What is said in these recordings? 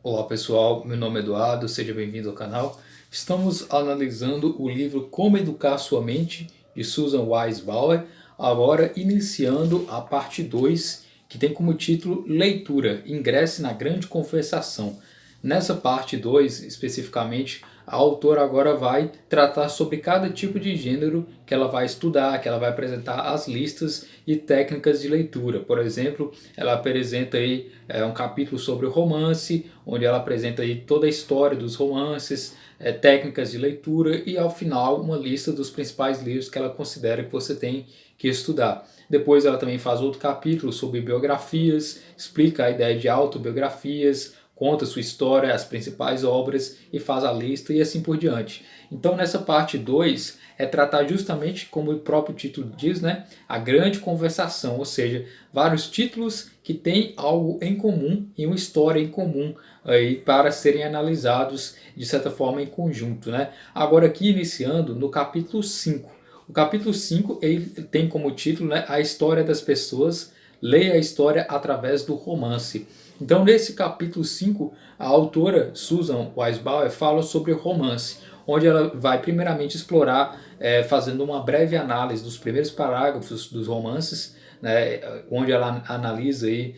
Olá pessoal, meu nome é Eduardo, seja bem-vindo ao canal. Estamos analisando o livro Como Educar Sua Mente, de Susan Weisbauer, agora iniciando a parte 2, que tem como título Leitura, Ingresse na Grande Conversação. Nessa parte 2, especificamente, a autora agora vai tratar sobre cada tipo de gênero que ela vai estudar, que ela vai apresentar as listas e técnicas de leitura. Por exemplo, ela apresenta aí um capítulo sobre o romance, onde ela apresenta aí toda a história dos romances, técnicas de leitura e ao final uma lista dos principais livros que ela considera que você tem que estudar. Depois ela também faz outro capítulo sobre biografias, explica a ideia de autobiografias, conta sua história, as principais obras e faz a lista e assim por diante. Então nessa parte 2 é tratar justamente, como o próprio título diz, né, a grande conversação, ou seja, vários títulos que têm algo em comum e uma história em comum aí para serem analisados de certa forma em conjunto, né? Agora aqui iniciando no capítulo 5. O capítulo 5 ele tem como título, né, a história das pessoas, leia a história através do romance. Então, nesse capítulo 5, a autora Susan Weisbauer fala sobre romance, onde ela vai primeiramente explorar, fazendo uma breve análise dos primeiros parágrafos dos romances, né, onde ela analisa aí,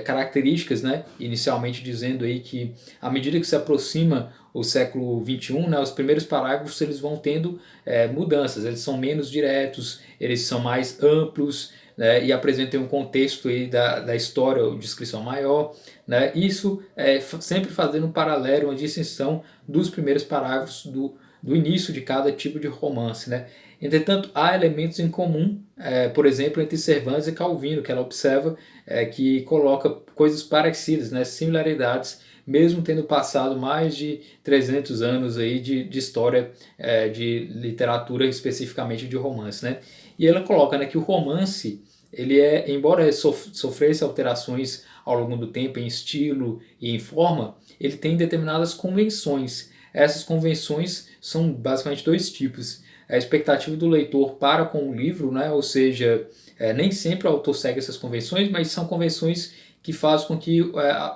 características, né, inicialmente dizendo aí que à medida que se aproxima o século XXI, né, os primeiros parágrafos eles vão tendo mudanças, eles são menos diretos, eles são mais amplos, né, e apresentem um contexto aí da história ou descrição maior, né, isso sempre fazendo um paralelo, uma distinção dos primeiros parágrafos do início de cada tipo de romance. Né. Entretanto, há elementos em comum, por exemplo, entre Cervantes e Calvino, que ela observa que coloca coisas parecidas, né, similaridades, mesmo tendo passado mais de 300 anos aí de história de literatura, especificamente de romance. Né. E ela coloca, né, que o romance, ele embora sofresse alterações ao longo do tempo em estilo e em forma, ele tem determinadas convenções. Essas convenções são basicamente dois tipos. A expectativa do leitor para com o livro, né? Ou seja, nem sempre o autor segue essas convenções, mas são convenções que fazem com que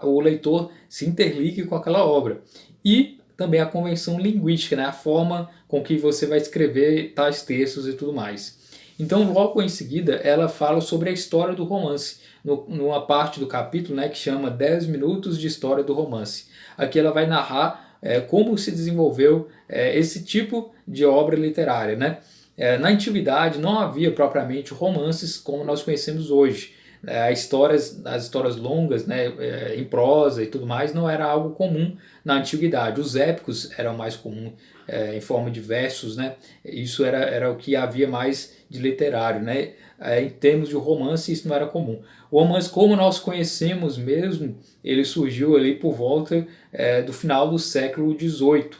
o leitor se interligue com aquela obra. E também a convenção linguística, né? A forma com que você vai escrever tais textos e tudo mais. Então, logo em seguida, ela fala sobre a história do romance, numa parte do capítulo, né, que chama 10 minutos de história do romance. Aqui ela vai narrar como se desenvolveu esse tipo de obra literária. Né? Na antiguidade não havia propriamente romances como nós conhecemos hoje. As histórias longas, né, em prosa e tudo mais, não era algo comum na antiguidade. Os épicos eram mais comuns, em forma de versos, né? Isso era o que havia mais de literário. Né? Em termos de romance, isso não era comum. O romance, como nós conhecemos mesmo, ele surgiu ali por volta do final do século XVIII.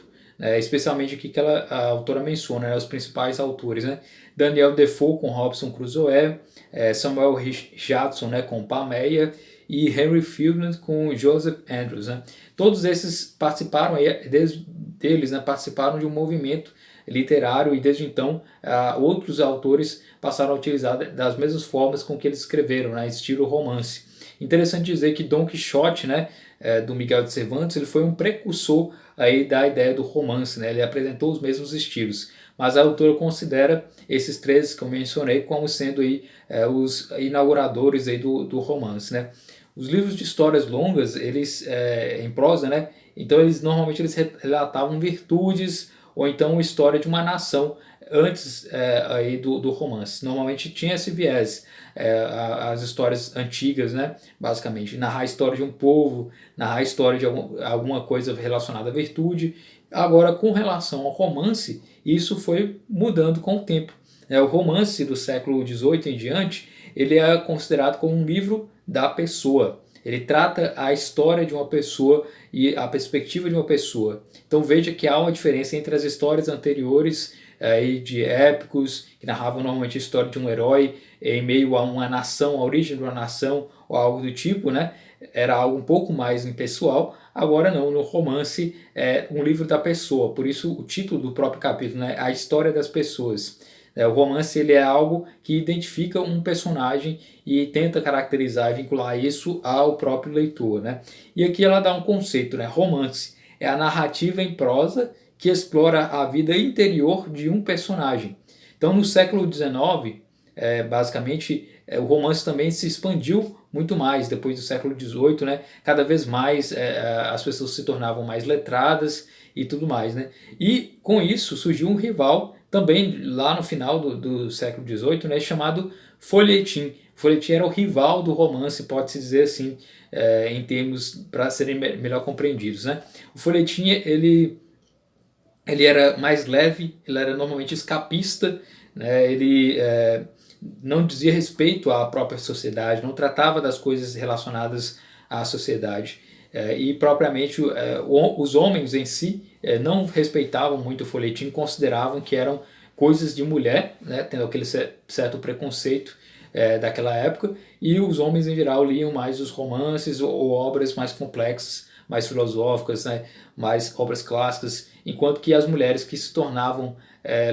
Especialmente aqui que a autora menciona, né, os principais autores, né? Daniel Defoe com Robinson Crusoe, Samuel Richardson, né, com Pamela, e Henry Fielding com Joseph Andrews. Né? Todos esses participaram, né, participaram de um movimento literário e desde então outros autores passaram a utilizar das mesmas formas com que eles escreveram, né, estilo romance. Interessante dizer que Dom Quixote, né, do Miguel de Cervantes, ele foi um precursor aí da ideia do romance, né? Ele apresentou os mesmos estilos, mas a autora considera esses três que eu mencionei como sendo aí, os inauguradores aí do romance. Né? Os livros de histórias longas, eles em prosa, né? Então normalmente eles relatavam virtudes ou então a história de uma nação antes aí do romance. Normalmente tinha esse viés, as histórias antigas, né? Basicamente, narrar a história de um povo, narrar a história de alguma coisa relacionada à virtude. Agora, com relação ao romance, isso foi mudando com o tempo. O romance do século XVIII em diante, ele é considerado como um livro da pessoa. Ele trata a história de uma pessoa e a perspectiva de uma pessoa. Então veja que há uma diferença entre as histórias anteriores de épicos, que narravam normalmente a história de um herói em meio a uma nação, a origem de uma nação ou algo do tipo, né? Era algo um pouco mais impessoal. Agora não, no romance é um livro da pessoa, por isso o título do próprio capítulo, né? A história das pessoas. O romance ele é algo que identifica um personagem e tenta caracterizar e vincular isso ao próprio leitor, né? E aqui ela dá um conceito, né? Romance é a narrativa em prosa que explora a vida interior de um personagem. Então, no século XIX, basicamente, o romance também se expandiu muito mais depois do século XVIII, né? Cada vez mais as pessoas se tornavam mais letradas e tudo mais, né? E com isso surgiu um rival também lá no final do século XVIII, né? Chamado folhetim. O folhetim era o rival do romance, pode-se dizer assim, em termos para serem melhor compreendidos, né? O folhetim ele era mais leve, ele era normalmente escapista, né? Ele não dizia respeito à própria sociedade, não tratava das coisas relacionadas à sociedade. E propriamente os homens em si não respeitavam muito o folhetim, consideravam que eram coisas de mulher, né? Tendo aquele certo preconceito daquela época, e os homens em geral liam mais os romances ou obras mais complexas, mais filosóficas, né? Mais obras clássicas, enquanto que as mulheres que se tornavam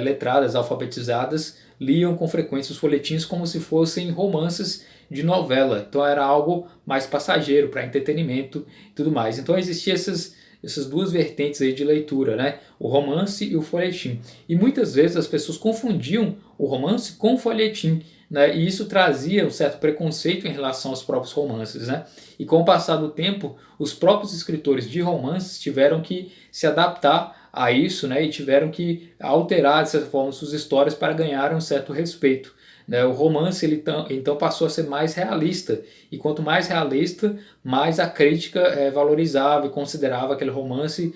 letradas, alfabetizadas, liam com frequência os folhetins como se fossem romances de novela. Então era algo mais passageiro, para entretenimento e tudo mais. Então existiam essas duas vertentes aí de leitura, né? O romance e o folhetim. E muitas vezes as pessoas confundiam o romance com o folhetim, né? E isso trazia um certo preconceito em relação aos próprios romances, né? E com o passar do tempo, os próprios escritores de romances tiveram que se adaptar a isso, né? E tiveram que alterar, de certa forma, suas histórias para ganhar um certo respeito. O romance ele então passou a ser mais realista, e quanto mais realista, mais a crítica valorizava e considerava aquele romance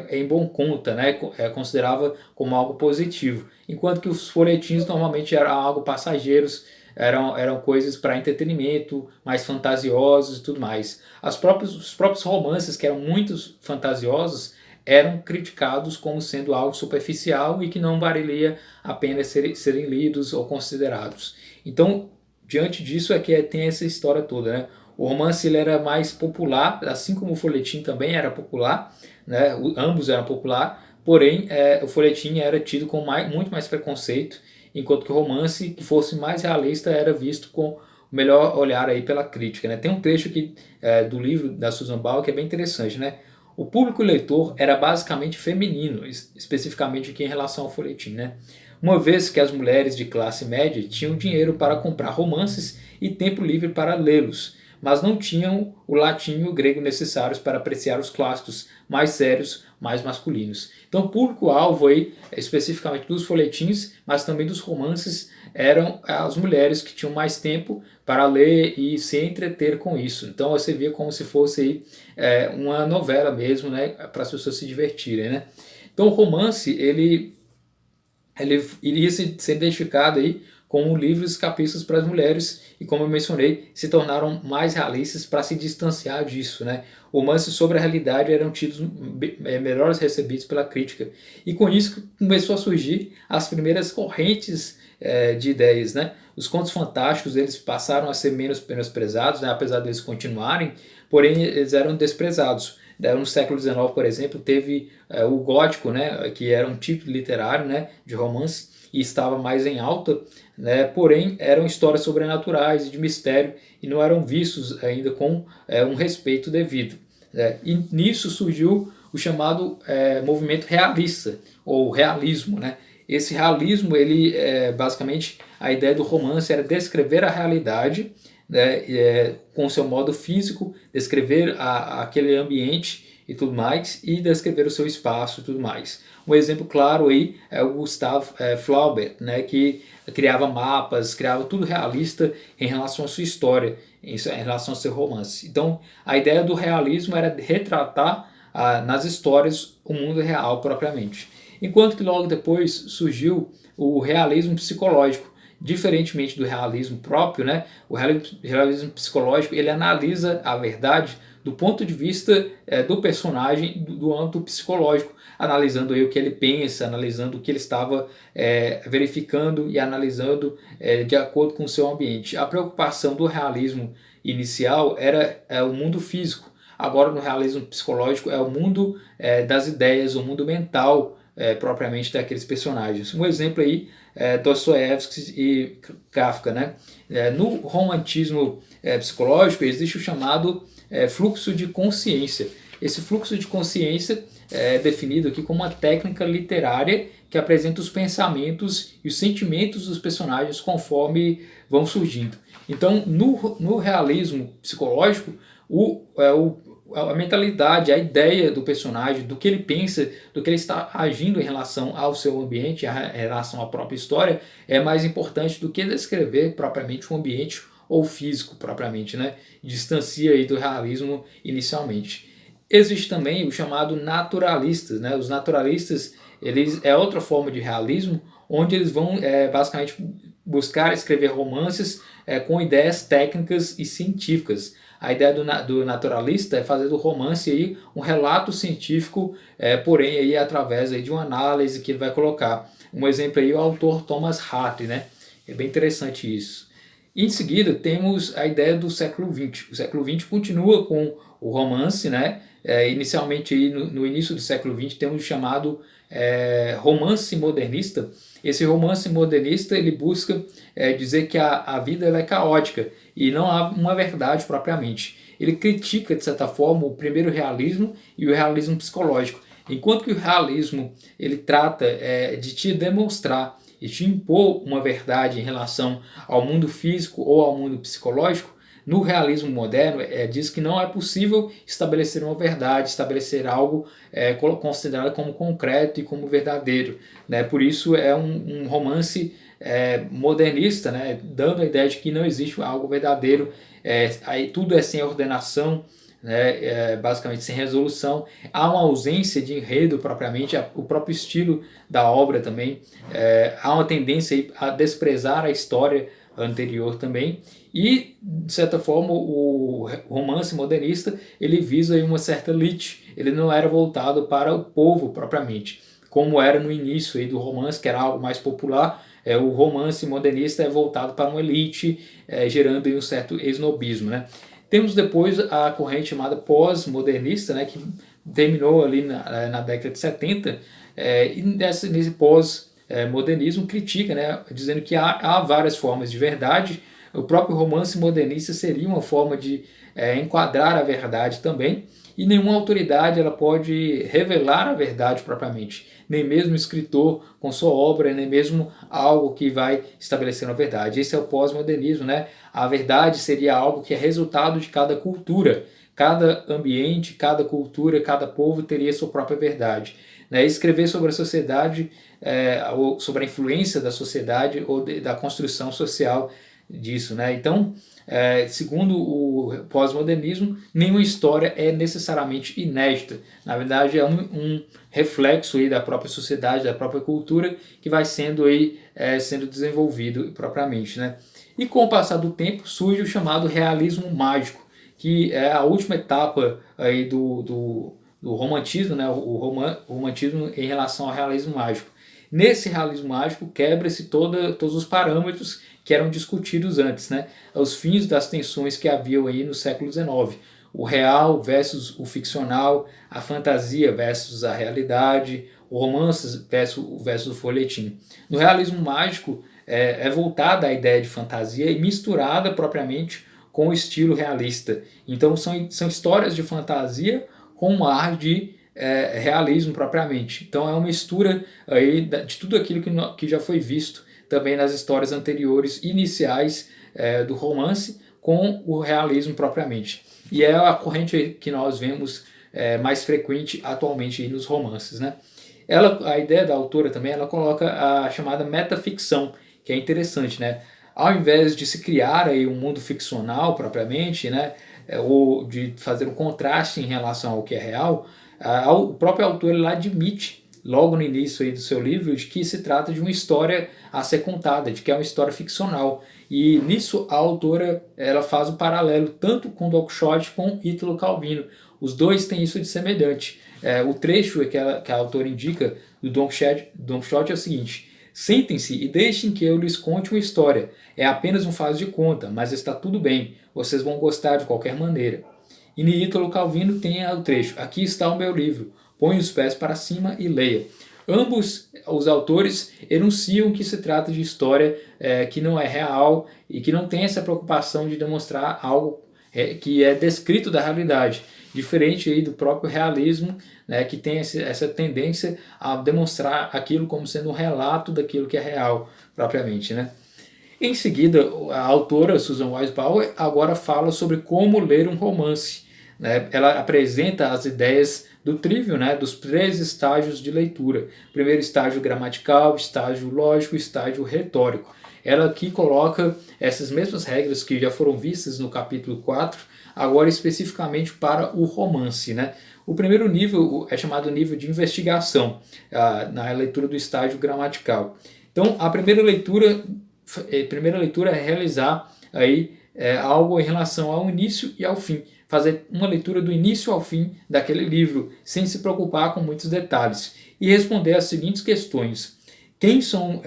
em bom conta, né? Considerava como algo positivo, enquanto que os folhetins normalmente eram algo passageiros, eram coisas para entretenimento, mais fantasiosos e tudo mais. Os próprios romances, que eram muito fantasiosos, eram criticados como sendo algo superficial e que não valeria a pena serem lidos ou considerados. Então, diante disso é que tem essa história toda, né? O romance ele era mais popular, assim como o folhetim também era popular, né? Ambos eram popular, porém o folhetim era tido com muito mais preconceito, enquanto que o romance, que fosse mais realista, era visto com o melhor olhar aí pela crítica, né? Tem um trecho aqui do livro da Susan Bauer que é bem interessante, né? O público leitor era basicamente feminino, especificamente aqui em relação ao folhetim, né? Uma vez que as mulheres de classe média tinham dinheiro para comprar romances e tempo livre para lê-los, mas não tinham o latim e o grego necessários para apreciar os clássicos mais sérios, mais masculinos. Então, o público-alvo aí, especificamente dos folhetins, mas também dos romances, eram as mulheres que tinham mais tempo para ler e se entreter com isso. Então, você via como se fosse aí, uma novela mesmo, né, para as pessoas se divertirem, né? Então, o romance ele iria ser identificado aí como livros escapistas para as mulheres e, como eu mencionei, se tornaram mais realistas para se distanciar disso, né? Romances sobre a realidade eram tidos melhores recebidos pela crítica, e com isso começou a surgir as primeiras correntes de ideias, né? Os contos fantásticos eles passaram a ser menos menosprezados, né? Apesar deles continuarem, porém eles eram desprezados. No século XIX, por exemplo, teve o gótico, né, que era um tipo literário, né, de romance, e estava mais em alta, né, porém eram histórias sobrenaturais e de mistério e não eram vistos ainda com um respeito devido. E nisso surgiu o chamado movimento realista, ou realismo. Né? Esse realismo, ele basicamente, a ideia do romance era descrever a realidade, né, com seu modo físico, descrever aquele ambiente e tudo mais, e descrever o seu espaço e tudo mais. Um exemplo claro aí é o Gustave Flaubert, né, que criava mapas, criava tudo realista em relação à sua história, em relação ao seu romance. Então, a ideia do realismo era retratar nas histórias o mundo real propriamente. Enquanto que logo depois surgiu o realismo psicológico. Diferentemente do realismo próprio, né, o realismo psicológico ele analisa a verdade do ponto de vista do personagem, do âmbito psicológico, analisando aí o que ele pensa, analisando o que ele estava verificando e analisando de acordo com o seu ambiente. A preocupação do realismo inicial era o mundo físico. Agora, no realismo psicológico, é o mundo das ideias, o mundo mental propriamente daqueles personagens. Um exemplo aí é Dostoiévski e Kafka, né? No romantismo psicológico existe o chamado fluxo de consciência. Esse fluxo de consciência é definido aqui como uma técnica literária que apresenta os pensamentos e os sentimentos dos personagens conforme vão surgindo. Então, no realismo psicológico, a mentalidade, a ideia do personagem, do que ele pensa, do que ele está agindo em relação ao seu ambiente, em relação à própria história, é mais importante do que descrever propriamente o ambiente ou físico propriamente, né? Distancia aí do realismo inicialmente. Existe também o chamado naturalistas, né? Os naturalistas, eles é outra forma de realismo, onde eles vão basicamente buscar escrever romances com ideias técnicas e científicas. A ideia do naturalista é fazer do romance aí um relato científico, porém aí através aí de uma análise que ele vai colocar. Um exemplo aí é o autor Thomas Hardy, né? É bem interessante isso. Em seguida, temos a ideia do século XX. O século XX continua com o romance, né? Inicialmente, aí, no início do século XX, temos o chamado romance modernista. Esse romance modernista ele busca dizer que a vida ela é caótica e não há uma verdade propriamente. Ele critica, de certa forma, o primeiro realismo e o realismo psicológico. Enquanto que o realismo ele trata de te demonstrar e te impor uma verdade em relação ao mundo físico ou ao mundo psicológico, no realismo moderno diz que não é possível estabelecer uma verdade, estabelecer algo considerado como concreto e como verdadeiro, né? Por isso é um romance modernista, né? Dando a ideia de que não existe algo verdadeiro, aí tudo é sem ordenação, né, basicamente sem resolução. Há uma ausência de enredo propriamente, o próprio estilo da obra também, há uma tendência aí a desprezar a história anterior também, e de certa forma o romance modernista ele visa aí uma certa elite, ele não era voltado para o povo propriamente, como era no início aí do romance, que era algo mais popular. O romance modernista é voltado para uma elite, gerando aí um certo esnobismo, né? Temos depois a corrente chamada pós-modernista, né, que terminou ali na década de 70, e nesse pós-modernismo critica, né, dizendo que há várias formas de verdade. O próprio romance modernista seria uma forma de enquadrar a verdade também, e nenhuma autoridade ela pode revelar a verdade propriamente, nem mesmo o escritor com sua obra, nem mesmo algo que vai estabelecendo a verdade. Esse é o pós-modernismo, né? A verdade seria algo que é resultado de cada cultura, cada ambiente, cada cultura, cada povo teria sua própria verdade. Né? Escrever sobre a sociedade, ou sobre a influência da sociedade ou da construção social disso, né? Então, segundo o pós-modernismo, nenhuma história é necessariamente inédita. Na verdade, é um reflexo aí da própria sociedade, da própria cultura, que vai sendo aí sendo desenvolvido propriamente, né? E com o passar do tempo surge o chamado realismo mágico, que é a última etapa aí do romantismo, né? O romantismo em relação ao realismo mágico. Nesse realismo mágico quebra-se todos os parâmetros que eram discutidos antes, né? Os fins das tensões que haviam aí no século XIX. O real versus o ficcional, a fantasia versus a realidade, o romance versus o folhetim. No realismo mágico é voltada a ideia de fantasia e misturada propriamente com o estilo realista. Então são histórias de fantasia com um ar de realismo propriamente. Então é uma mistura aí de tudo aquilo que já foi visto também nas histórias anteriores, iniciais do romance, com o realismo propriamente. E é a corrente que nós vemos mais frequente atualmente aí nos romances, né? A ideia da autora também, ela coloca a chamada metaficção, que é interessante, né? Ao invés de se criar aí um mundo ficcional propriamente, né, ou de fazer um contraste em relação ao que é real, o próprio autor ele admite logo no início aí do seu livro de que se trata de uma história a ser contada, de que é uma história ficcional. E nisso a autora ela faz o paralelo tanto com Don Quixote com Ítalo Calvino. Os dois têm isso de semelhante. O trecho que a autora indica do Don Quixote é o seguinte: sentem-se e deixem que eu lhes conte uma história. É apenas um faz de conta, mas está tudo bem. Vocês vão gostar de qualquer maneira. E no Ítalo Calvino tem o trecho: aqui está o meu livro. Põe os pés para cima e leia. Ambos os autores enunciam que se trata de história que não é real e que não tem essa preocupação de demonstrar algo que é descrito da realidade, diferente aí do próprio realismo, né, que tem essa tendência a demonstrar aquilo como sendo um relato daquilo que é real propriamente, né? Em seguida, a autora Susan Wise Bauer agora fala sobre como ler um romance, né? Ela apresenta as ideias do trívio, né? Dos 3 estágios de leitura. Primeiro estágio gramatical, estágio lógico, estágio retórico. Ela aqui coloca essas mesmas regras que já foram vistas no capítulo 4, agora especificamente para o romance, né? O primeiro nível é chamado nível de investigação, na leitura do estágio gramatical. Então, a primeira leitura é realizar aí, algo em relação ao início e ao fim. Fazer uma leitura do início ao fim daquele livro, sem se preocupar com muitos detalhes. E responder as seguintes questões. Quem são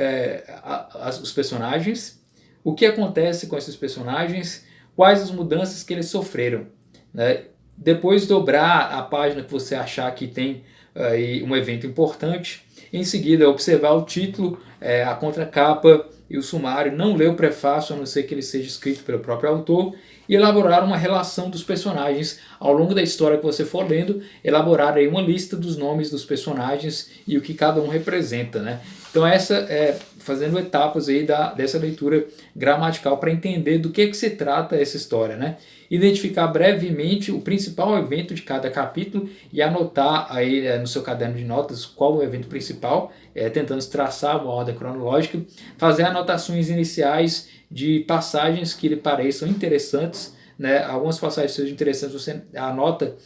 os personagens? O que acontece com esses personagens? Quais as mudanças que eles sofreram? Né? Depois dobrar a página que você achar que tem aí um evento importante. Em seguida, observar o título, a contracapa e o sumário, não ler o prefácio, a não ser que ele seja escrito pelo próprio autor, e elaborar uma relação dos personagens ao longo da história que você for lendo, elaborar aí uma lista dos nomes dos personagens e o que cada um representa, né? Então essa é fazendo etapas aí dessa leitura gramatical para entender do que se trata essa história, né? Identificar brevemente o principal evento de cada capítulo e anotar aí no seu caderno de notas qual o evento principal, tentando traçar uma ordem cronológica, fazer anotações iniciais de passagens que lhe pareçam interessantes, né? Algumas passagens sejam interessantes, você anota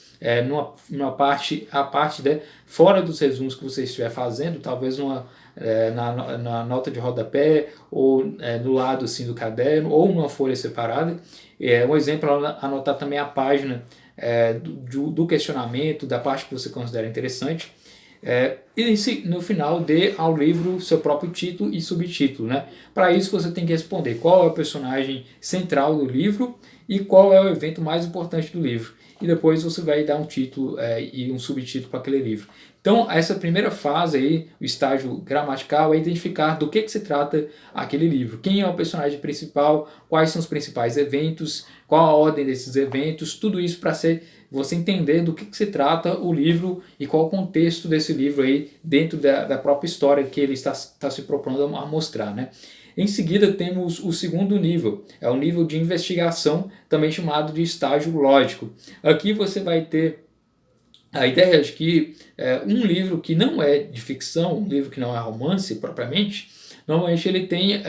numa parte, né, fora dos resumos que você estiver fazendo, talvez na nota de rodapé, ou no lado assim, do caderno, ou numa folha separada. Um exemplo é anotar também a página do questionamento, da parte que você considera interessante. E no final dê ao livro seu próprio título e subtítulo, né? Para isso você tem que responder qual é o personagem central do livro e qual é o evento mais importante do livro. E depois você vai dar um título e um subtítulo para aquele livro. Então, essa primeira fase aí, o estágio gramatical, é identificar do que se trata aquele livro. Quem é o personagem principal, quais são os principais eventos, qual a ordem desses eventos, tudo isso para você entender do que se trata o livro e qual o contexto desse livro aí dentro da própria história que ele está se propondo a mostrar, né? Em seguida temos o segundo nível, é o nível de investigação, também chamado de estágio lógico. Aqui você vai ter a ideia de que um livro que não é de ficção, um livro que não é romance propriamente, normalmente ele tem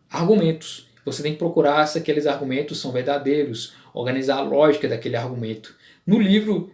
argumentos. Você tem que procurar se aqueles argumentos são verdadeiros, organizar a lógica daquele argumento. No livro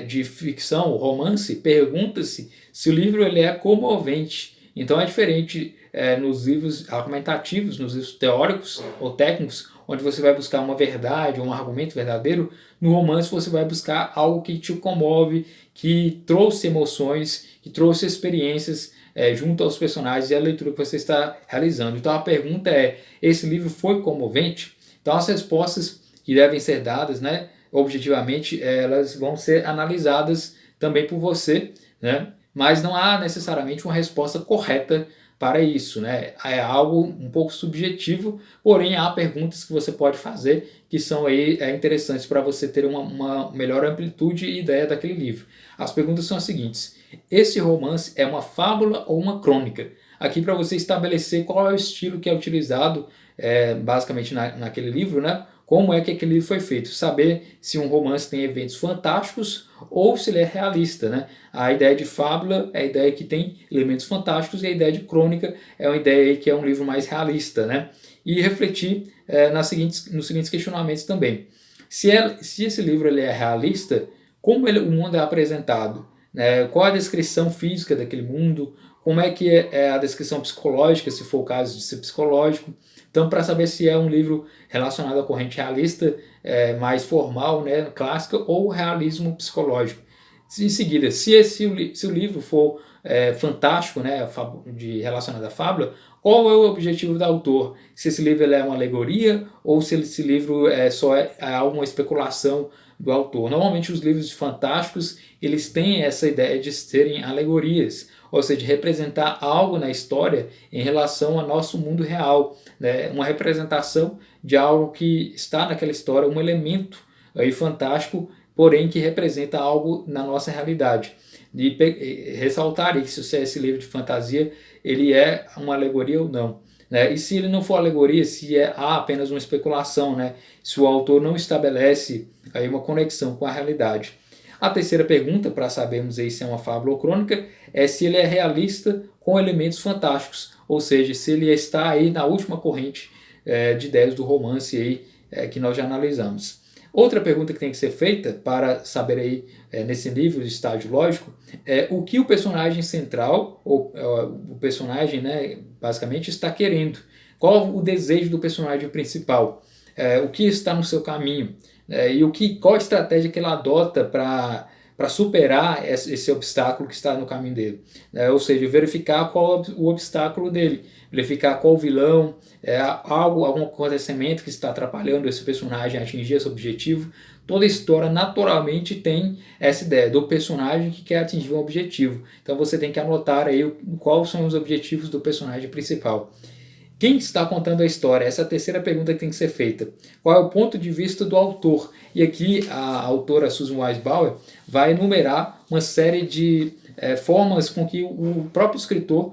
de ficção, romance, pergunta-se se o livro ele é comovente. Então é diferente nos livros argumentativos, nos livros teóricos ou técnicos, onde você vai buscar uma verdade ou um argumento verdadeiro. No romance você vai buscar algo que te comove, que trouxe emoções, que trouxe experiências junto aos personagens e à leitura que você está realizando. Então a pergunta é, esse livro foi comovente? Então as respostas que devem ser dadas, né, objetivamente, elas vão ser analisadas também por você, né? Mas não há necessariamente uma resposta correta para isso, né? É algo um pouco subjetivo, porém há perguntas que você pode fazer que são aí interessantes para você ter uma melhor amplitude e ideia daquele livro. As perguntas são as seguintes: esse romance é uma fábula ou uma crônica? Aqui para você estabelecer qual é o estilo que é utilizado basicamente naquele livro, né? Como é que aquele livro foi feito, saber se um romance tem eventos fantásticos ou se ele é realista, né? A ideia de fábula é a ideia que tem elementos fantásticos e a ideia de crônica é uma ideia que é um livro mais realista, né? E refletir nos seguintes questionamentos também. Se esse livro ele é realista, como o mundo é apresentado? Né? Qual a descrição física daquele mundo? Como é que é a descrição psicológica, se for o caso de ser psicológico? Então, para saber se é um livro relacionado à corrente realista, mais formal, né, clássica, ou realismo psicológico. Em seguida, se o livro for fantástico, né, relacionado à fábula, qual é o objetivo do autor? Se esse livro é uma alegoria ou se esse livro só é alguma especulação do autor. Normalmente os livros fantásticos, eles têm essa ideia de serem alegorias, ou seja, de representar algo na história em relação ao nosso mundo real, né? Uma representação de algo que está naquela história, um elemento aí fantástico, porém que representa algo na nossa realidade. E ressaltar isso, se esse livro de fantasia ele é uma alegoria ou não. Né? E se ele não for alegoria, se há apenas uma especulação, né? Se o autor não estabelece aí uma conexão com a realidade. A terceira pergunta, para sabermos aí se é uma fábula ou crônica, é se ele é realista com elementos fantásticos, ou seja, se ele está aí na última corrente de ideias do romance aí, que nós já analisamos. Outra pergunta que tem que ser feita para saber aí, nesse nível de estágio lógico, é o que o personagem central, ou o personagem, né, basicamente, está querendo. Qual o desejo do personagem principal? O que está no seu caminho? E qual a estratégia que ele adota para superar esse obstáculo que está no caminho dele. Ou seja, verificar qual o obstáculo dele, verificar qual o vilão, algum acontecimento que está atrapalhando esse personagem a atingir esse objetivo. Toda história naturalmente tem essa ideia do personagem que quer atingir um objetivo. Então você tem que anotar aí quais são os objetivos do personagem principal. Quem está contando a história? Essa é a terceira pergunta que tem que ser feita. Qual é o ponto de vista do autor? E aqui a autora Susan Weisbauer vai enumerar uma série de formas com que o próprio escritor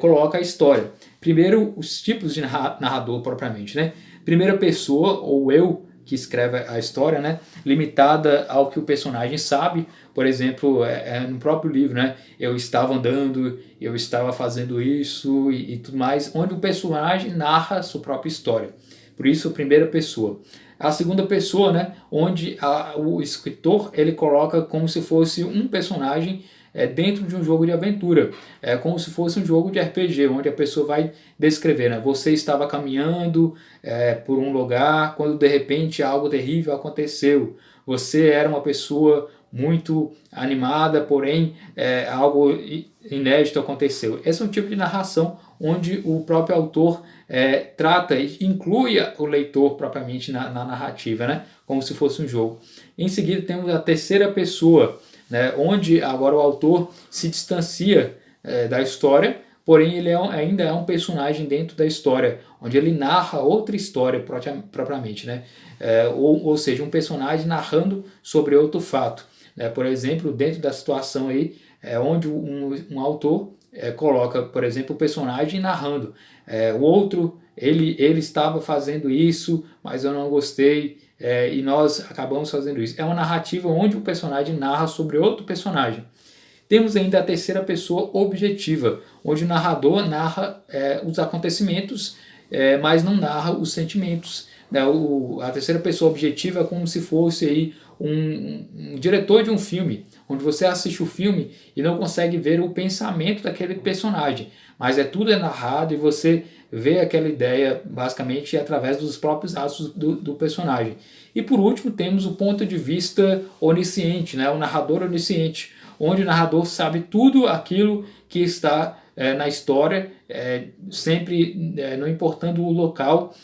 coloca a história. Primeiro, os tipos de narrador propriamente, né? Primeira pessoa, ou eu, que escreve a história, né, limitada ao que o personagem sabe. Por exemplo, no próprio livro, né, eu estava andando, eu estava fazendo isso e tudo mais, onde o personagem narra a sua própria história. Por isso, a primeira pessoa. A segunda pessoa, né, onde o escritor ele coloca como se fosse um personagem dentro de um jogo de aventura. É como se fosse um jogo de RPG, onde a pessoa vai descrever, né? Você estava caminhando por um lugar quando de repente algo terrível aconteceu. Você era uma pessoa muito animada, porém algo inédito aconteceu. Esse é um tipo de narração onde o próprio autor trata e inclui o leitor propriamente na narrativa, né? Como se fosse um jogo. Em seguida temos a terceira pessoa, né, onde agora o autor se distancia da história, porém ele ainda é um personagem dentro da história, onde ele narra outra história propriamente, né? Ou seja, um personagem narrando sobre outro fato. Né? Por exemplo, dentro da situação aí, onde um autor coloca, por exemplo, o personagem narrando. O outro, ele estava fazendo isso, mas eu não gostei, e nós acabamos fazendo isso. É uma narrativa onde o personagem narra sobre outro personagem. Temos ainda a terceira pessoa objetiva, onde o narrador narra os acontecimentos, mas não narra os sentimentos. Né? A terceira pessoa objetiva é como se fosse aí um diretor de um filme, onde você assiste o filme e não consegue ver o pensamento daquele personagem, mas tudo é narrado e você vê aquela ideia basicamente através dos próprios atos do personagem. E por último temos o ponto de vista onisciente, né? O narrador onisciente, onde o narrador sabe tudo aquilo que está na história, sempre não importando o local,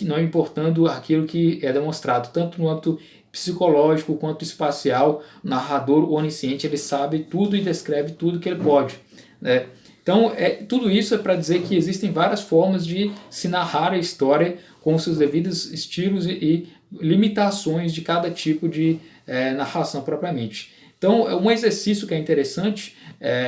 não importando aquilo que é demonstrado, tanto no âmbito psicológico quanto espacial. O narrador onisciente ele sabe tudo e descreve tudo que ele pode, né? Então, tudo isso é para dizer que existem várias formas de se narrar a história com seus devidos estilos e limitações de cada tipo de narração propriamente. Então, um exercício que é interessante,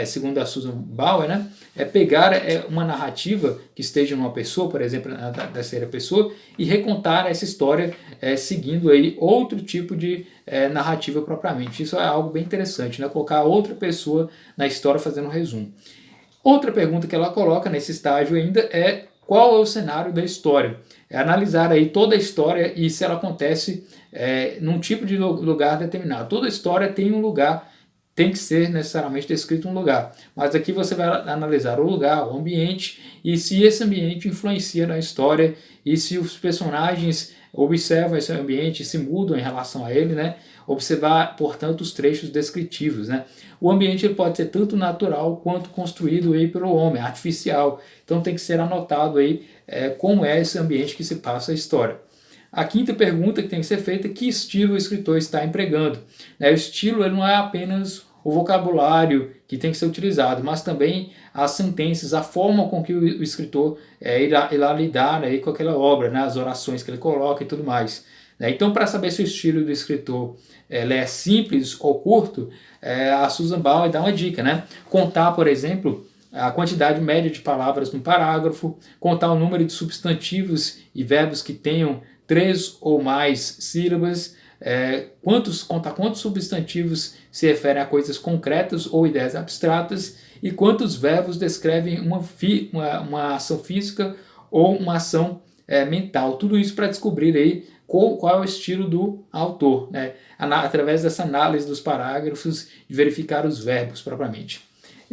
segundo a Susan Bauer, né, é pegar uma narrativa que esteja numa pessoa, por exemplo, na terceira pessoa, e recontar essa história seguindo aí outro tipo de narrativa propriamente. Isso é algo bem interessante, né, colocar outra pessoa na história fazendo um resumo. Outra pergunta que ela coloca nesse estágio ainda é qual é o cenário da história. É analisar aí toda a história e se ela acontece num tipo de lugar determinado. Toda história tem um lugar, tem que ser necessariamente descrito um lugar. Mas aqui você vai analisar o lugar, o ambiente, e se esse ambiente influencia na história, e se os personagens observam esse ambiente e se mudam em relação a ele, né? Observar, portanto, os trechos descritivos, né? O ambiente ele pode ser tanto natural quanto construído aí pelo homem, artificial. Então tem que ser anotado aí como é esse ambiente que se passa a história. A quinta pergunta que tem que ser feita é que estilo o escritor está empregando. O estilo ele não é apenas o vocabulário que tem que ser utilizado, mas também as sentenças, a forma com que o escritor irá lidar aí com aquela obra, né, as orações que ele coloca e tudo mais. Então, para saber se o estilo do escritor ele é simples ou curto, a Susan Bauer dá uma dica, né? Contar, por exemplo, a quantidade média de palavras no parágrafo, contar o número de substantivos e verbos que tenham 3 ou mais sílabas, contar quantos substantivos se referem a coisas concretas ou ideias abstratas e quantos verbos descrevem uma ação física ou uma ação mental. Tudo isso para descobrir aí qual é o estilo do autor, né? Através dessa análise dos parágrafos e verificar os verbos propriamente.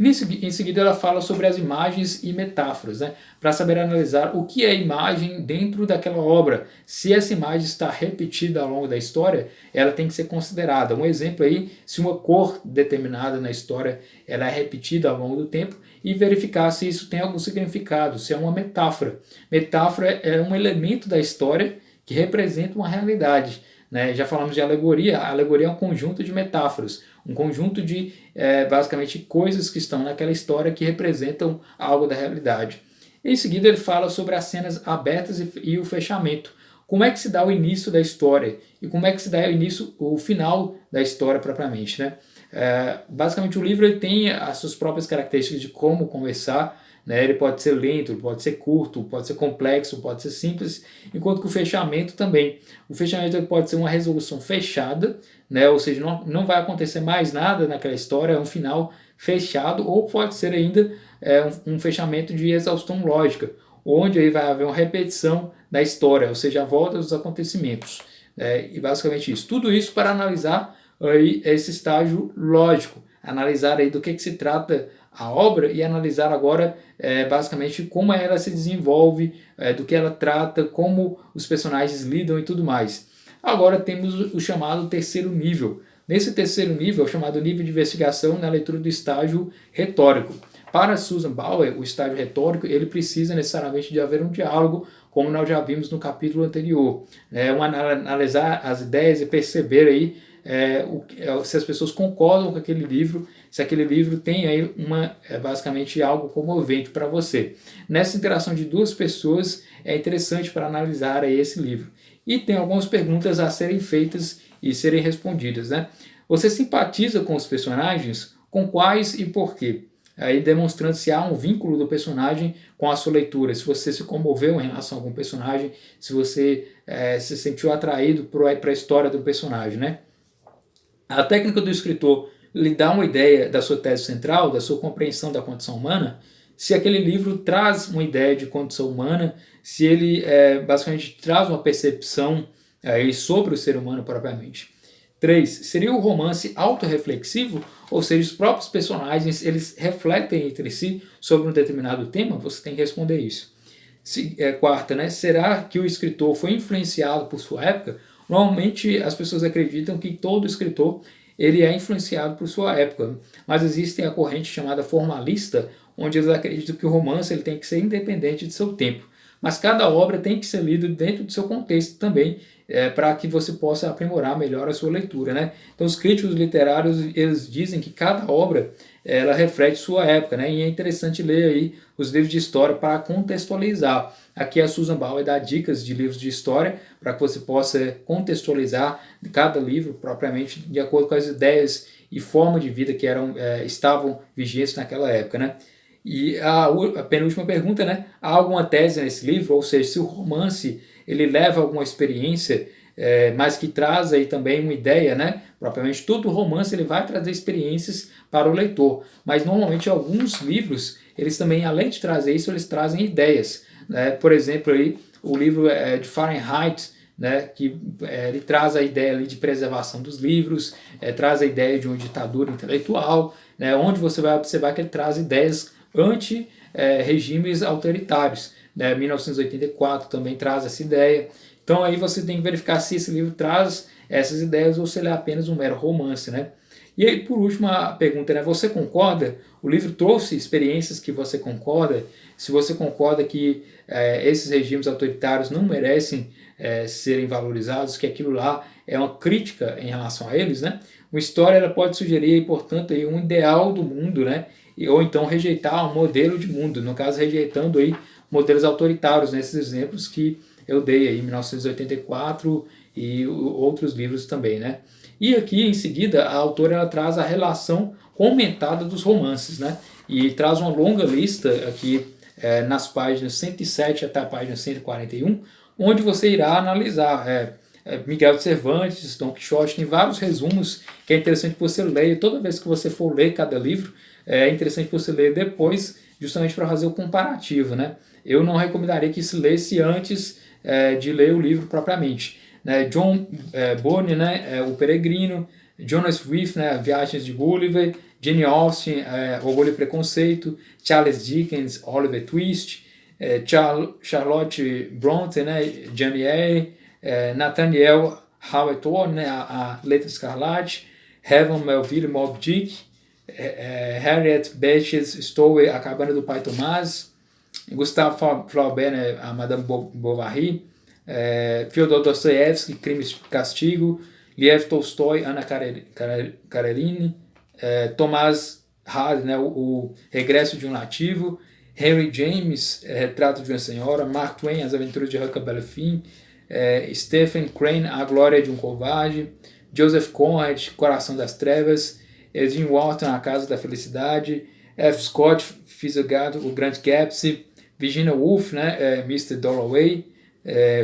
Em seguida ela fala sobre as imagens e metáforas, né? Para saber analisar o que é imagem dentro daquela obra. Se essa imagem está repetida ao longo da história, ela tem que ser considerada. Um exemplo aí, se uma cor determinada na história ela é repetida ao longo do tempo, e verificar se isso tem algum significado, se é uma metáfora. Metáfora é um elemento da história que representa uma realidade. Né? Já falamos de alegoria. A alegoria é um conjunto de metáforas, um conjunto de, basicamente, coisas que estão naquela história que representam algo da realidade. Em seguida, ele fala sobre as cenas abertas e o fechamento. Como é que se dá o início da história e como é que se dá o final da história propriamente. Né? Basicamente, o livro ele tem as suas próprias características de como começar. Né? Ele pode ser lento, ele pode ser curto, pode ser complexo, pode ser simples, enquanto que o fechamento também. O fechamento ele pode ser uma resolução fechada, né? Ou seja, não vai acontecer mais nada naquela história, é um final fechado, ou pode ser ainda um fechamento de exaustão lógica, onde aí vai haver uma repetição da história, ou seja, a volta dos acontecimentos. E basicamente isso. Tudo isso para analisar aí esse estágio lógico, analisar aí do que se trata a obra e analisar agora basicamente como ela se desenvolve, do que ela trata, como os personagens lidam e tudo mais. Agora temos o chamado terceiro nível. Nesse terceiro nível, é o chamado nível de investigação na leitura do estágio retórico. Para Susan Bauer, o estágio retórico ele precisa necessariamente de haver um diálogo, como nós já vimos no capítulo anterior. Analisar as ideias e perceber aí se as pessoas concordam com aquele livro, se aquele livro tem aí basicamente algo comovente para você. Nessa interação de duas pessoas é interessante para analisar aí esse livro. E tem algumas perguntas a serem feitas e serem respondidas. Né? Você simpatiza com os personagens? Com quais e por quê? Aí demonstrando se há um vínculo do personagem com a sua leitura, se você se comoveu em relação a algum personagem, se você se sentiu atraído para a história do personagem. Né? A técnica do escritor lhe dá uma ideia da sua tese central, da sua compreensão da condição humana, se aquele livro traz uma ideia de condição humana, se ele basicamente traz uma percepção sobre o ser humano propriamente. 3. Seria o romance autorreflexivo, ou seja, os próprios personagens eles refletem entre si sobre um determinado tema? Você tem que responder isso. 4. Né? Será que o escritor foi influenciado por sua época? Normalmente as pessoas acreditam que todo escritor ele é influenciado por sua época, mas existe a corrente chamada formalista, onde eles acreditam que o romance ele tem que ser independente de seu tempo. Mas cada obra tem que ser lida dentro do seu contexto também, para que você possa aprimorar melhor a sua leitura. Né? Então os críticos literários eles dizem que cada obra ela reflete sua época, né? E é interessante ler aí os livros de história para contextualizar. Aqui a Susan Bauer dá dicas de livros de história para que você possa contextualizar cada livro propriamente de acordo com as ideias e forma de vida que estavam vigentes naquela época. Né? E a penúltima pergunta, né? Há alguma tese nesse livro? Ou seja, se o romance ele leva alguma experiência, mas que traz aí também uma ideia, né? Propriamente todo romance ele vai trazer experiências para o leitor, mas normalmente alguns livros, eles também, além de trazer isso, eles trazem ideias. Né? Por exemplo, aí, o livro de Fahrenheit, né? Que ele traz a ideia ali de preservação dos livros, traz a ideia de uma ditadura intelectual, né? Onde você vai observar que ele traz ideias anti-regimes autoritários. 1984 também traz essa ideia. Então aí você tem que verificar se esse livro traz essas ideias ou se ele é apenas um mero romance. Né? E aí, por último, a pergunta, né? Você concorda? O livro trouxe experiências que você concorda? Se você concorda que esses regimes autoritários não merecem serem valorizados, que aquilo lá é uma crítica em relação a eles, né? Uma história ela pode sugerir, portanto, aí, um ideal do mundo, né? Ou então rejeitar um modelo de mundo, no caso rejeitando aí modelos autoritários, nesses exemplos que eu dei aí, 1984 e outros livros também, né? E aqui em seguida a autora ela traz a relação comentada dos romances, né? E traz uma longa lista aqui nas páginas 107 até a página 141, onde você irá analisar Miguel de Cervantes, Don Quixote, tem vários resumos que é interessante que você leia. Toda vez que você for ler cada livro, é interessante que você leia depois, justamente para fazer o comparativo, né? Eu não recomendaria que se lesse antes de ler o livro propriamente. Né? John Bunyan, né? O Peregrino, Jonas Swift, né? Viagens de Gulliver, Jane Austen, Orgulho e Preconceito, Charles Dickens, Oliver Twist, Charlotte Bronte, né? Jane Eyre, Nathaniel Hawthorne, né? A Letra Escarlate, Herman Melville, Moby Dick, Harriet Beecher Stowe, A Cabana do Pai Tomás, Gustave Flaubert, né? A Madame Bovary, Fyodor Dostoiévski, Crime e Castigo, Lev Tolstói, Ana Karenina, Thomas Hardy, né? O Regresso de um Nativo, Henry James, Retrato de uma Senhora, Mark Twain, As Aventuras de Huckleberry Finn, Stephen Crane, A Glória de um Covarde, Joseph Conrad, Coração das Trevas, Edwin Walton, A Casa da Felicidade, F. Scott Fitzgerald, O Grande Gatsby, Virginia Woolf, né? Mr. Dalloway,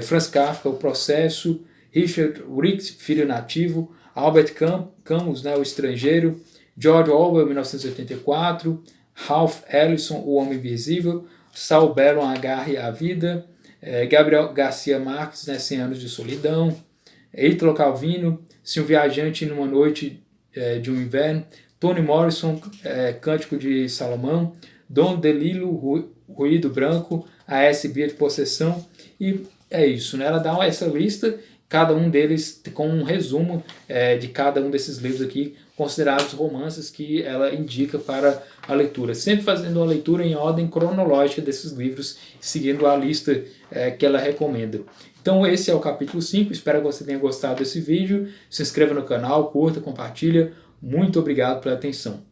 Franz Kafka, O Processo, Richard Wright, Filho Nativo, Albert Camus, né? O Estrangeiro, George Orwell, 1984, Ralph Ellison, O Homem Invisível, Saul Bellow, A Garra e a Vida, Gabriel Garcia Marques, né? 100 Anos de Solidão, Italo Calvino, Se um Viajante numa Noite de um Inverno, Toni Morrison, Cântico de Salomão, Dom DeLillo, Ruído Branco, A.S. Bia de Possessão, e é isso, né? Ela dá essa lista, cada um deles com um resumo de cada um desses livros aqui, considerados romances que ela indica para a leitura, sempre fazendo uma leitura em ordem cronológica desses livros, seguindo a lista que ela recomenda. Então esse é o capítulo 5, espero que você tenha gostado desse vídeo, se inscreva no canal, curta, compartilha, muito obrigado pela atenção.